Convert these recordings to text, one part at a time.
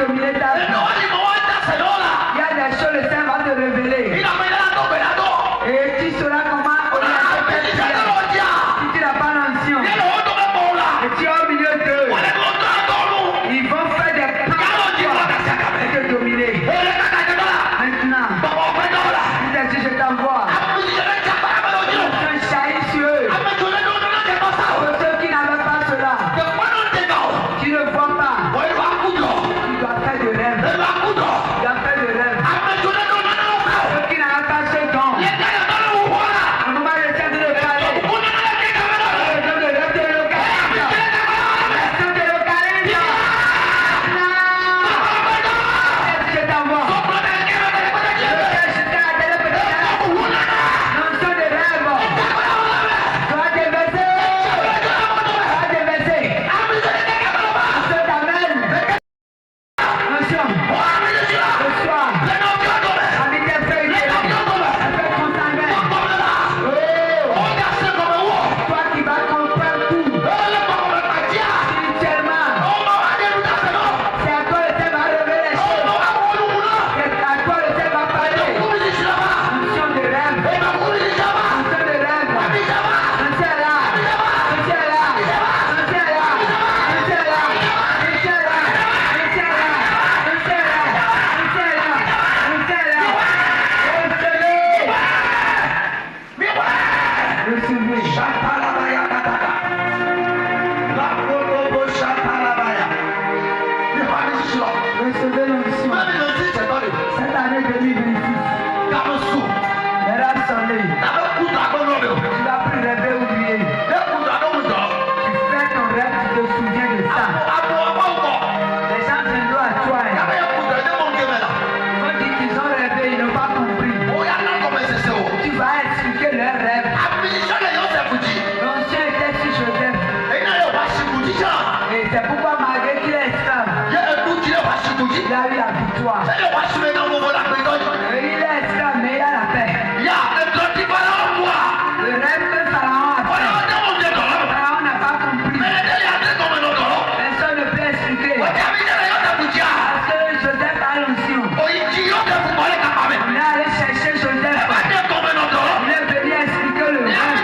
dominer ta vie. Il y a des choses, le Seigneur va te révéler. Et tu sauras comment orienter ta prière. Si tu n'as pas l'onction, et tu es au milieu d'eux, ils vont faire des plans pour toi et te dominer. Maintenant, si je t'envoie, je chahis sur eux. Pour ceux qui n'avaient pas cela, qui ne voient pas, tu dois faire de rêve. Tu dois faire de rêve. Ceux qui n'avaient pas ce don, on va le faire de le caler. Le don de rêve de le caler. Le don de le caler. Non. Je t'envoie. Recevez l'onction. Cette année 2026, verra sonner. Tu vas plus rêver oublier. Tu fais ton rêve, tu te souviens de ça. Les gens viendront à toi. Ils vont dire qu'ils ont rêvé, ils n'ont pas compris. Tu vas expliquer leur rêve. L'onction était sur Joseph. Et c'est pourquoi malgré qu'il est esclave, il a eu la victoire. Et il est esclave, mais il a la paix. Le rêve que Pharaon a fait, Pharaon n'a pas compris. Personne ne peut expliquer. Parce que Joseph a l'onction. On est allé chercher Joseph. Il est venu expliquer le rêve.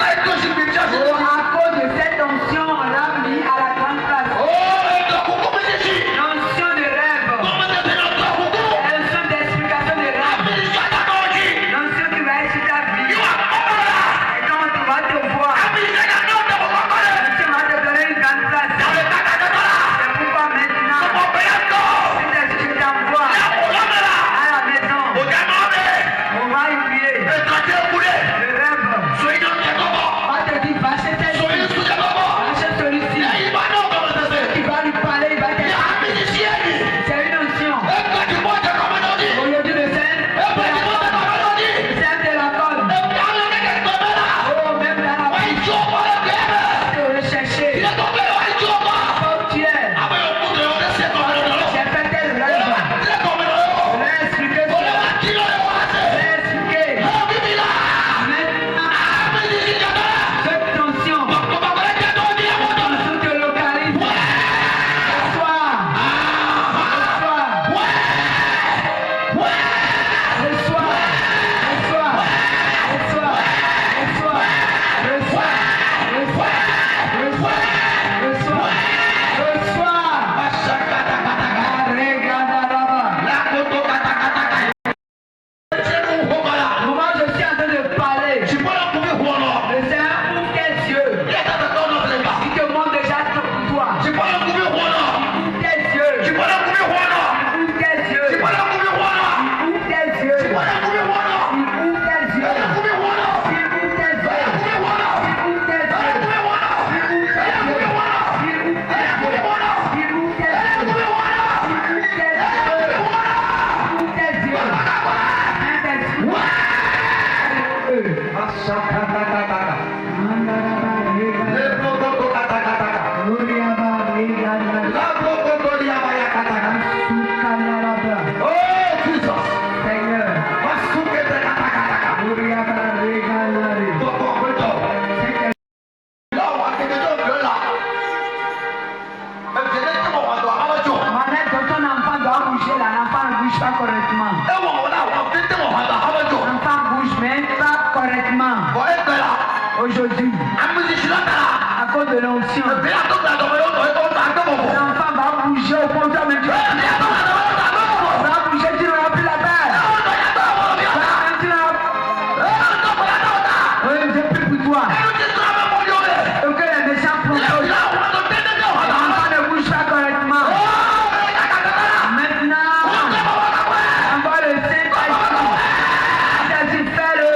À cause de cette onction, on l'a mis à la grande place. L'onction de rêve. Aujourd'hui, à cause de l'onction, l'enfant va bouger au point où toi même tu vas bouger, tu n'auras plus la terre. Oui, j'ai plus pour toi. Donc les méchants proposent. L'enfant ne bouge pas correctement. Maintenant, envoie le Saint-Esprit. C'est-à-dire, fais-le.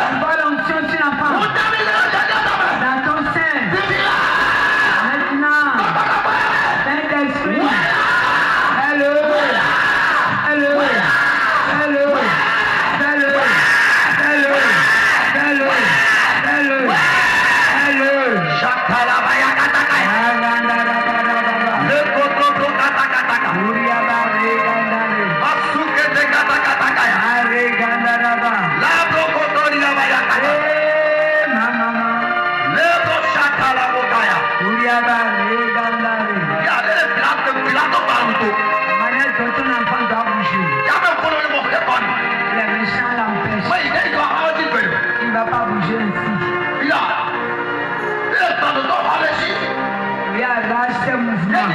Envoie l'onction sur l'enfant. Dans ton sein. Maintenant, Saint-Esprit. Fais-le. Fais-le. Fais-le. Fais-le. Fais-le. Fais-le. Fais-le. Fais-le. Il ne va pas bouger ainsi. Il y a lâche ces mouvements.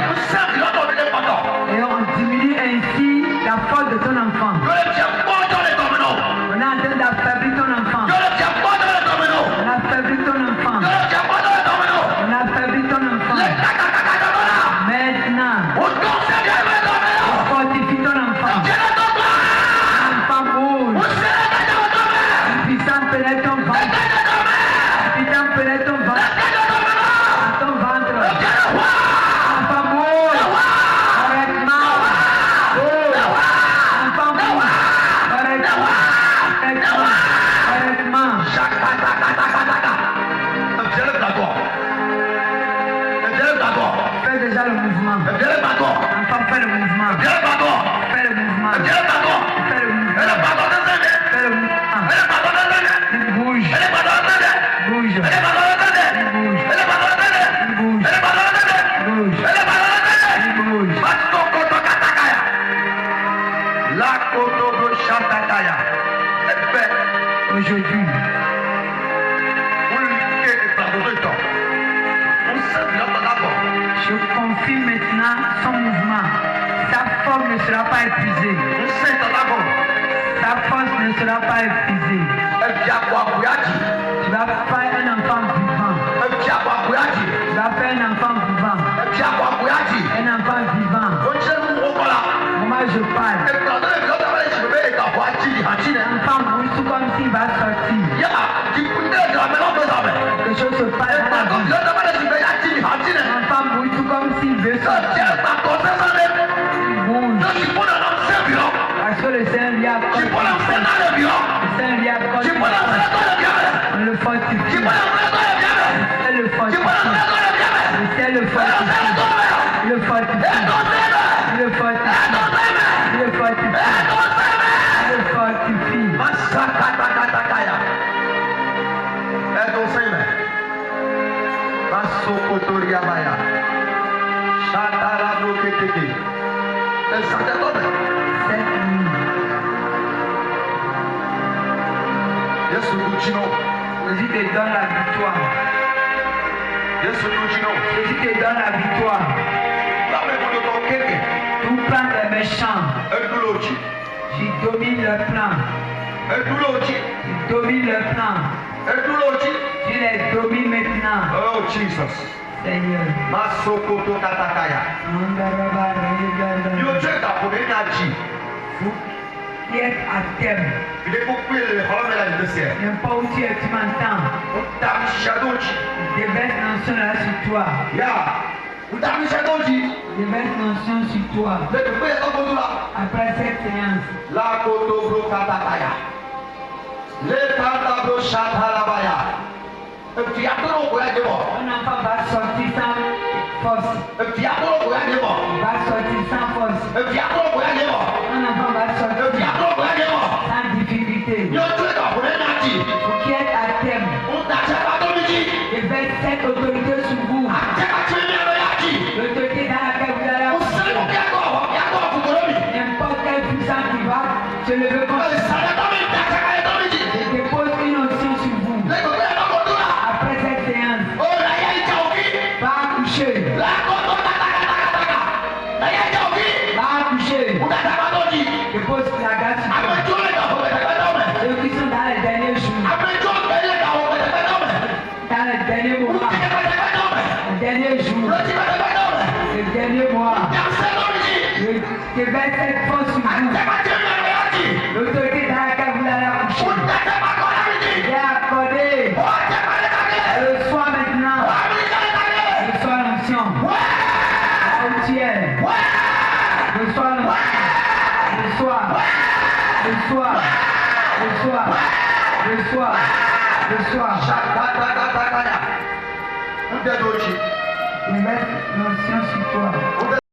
Et on diminue ainsi la force de ton enfant. On est en train d'affaiblir ton enfant. On affaiblit ton enfant. On affaiblit ton enfant. Maintenant, fortifie ton enfant. L'enfant bouge. Puissant pénètre ton ventre. Puissant pénètre ton ventre. Ton ventre. L'enfant bouge. Correctement. Bouge. L'enfant bouge. Correctement. Correctement. Fais déjà le mouvement. L'enfant fait le mouvement. Fais le mouvement. Fais le mouvement. Fais le mouvement. Il bouge. Bouge. Bouge. Bouge. Bouge. Bouge. Aujourd'hui, je confie maintenant son mouvement. Sa forme ne sera pas épuisée. Sa force ne sera pas épuisée. Tu vas faire un enfant vivant. Tu vas faire un enfant vivant. Un enfant vivant. Moi je parle. L'enfant bouge tout comme s'il va sortir. Quelque chose se passe dans la vie. L'enfant bouge tout comme s'il veut sortir. Il bouge. Parce que le Seigneur lui a accordé. Le Seigneur lui a accordé. On le fortifie. Le fortifie. Le Seigneur le fortifie. Le fortifie. Le fortifie. Le fortifie. Le fortifie. Jésus te donne la victoire. Jésus te donne la victoire. Tout plan des méchants. Je domine le plan. Je domine le plan. Tu les domines maintenant. Oh Jesus. Seigneur. Masokoto katakaya. Yo Dieu t'a donné une agi. Vous qui êtes à terme. Il est beaucoup plus le rôle de la université. N'importe où tu es, tu m'entends. Déverse l'onction là sur toi. Déverse l'onction sur toi. Après cette séance. La koto bro katakaya. Le kata bro shatalabaya. Un enfant va sortir sans force. Il va sortir sans force. Un enfant va sortir sans difficulté. Vous qui êtes à terme, déverse cette autorité sur vous. L'autorité dans laquelle vous allez accoucher. N'importe quelle puissance qui va se lever contre vous. Je dépose une onction sur vous. pose la grâce sur toi. Ceux qui sont dans les derniers jours, dans les derniers moments, les derniers jours, les derniers mois, je vais cette force sur vous. L'autorité dans laquelle vous allez accoucher. J'ai accordé. Reçois maintenant. Reçois l'onction. Là où tu es. Reçois l'onction. Reçois. Reçois. Reçois. Reçois. Reçois. Je mets l'onction sur toi.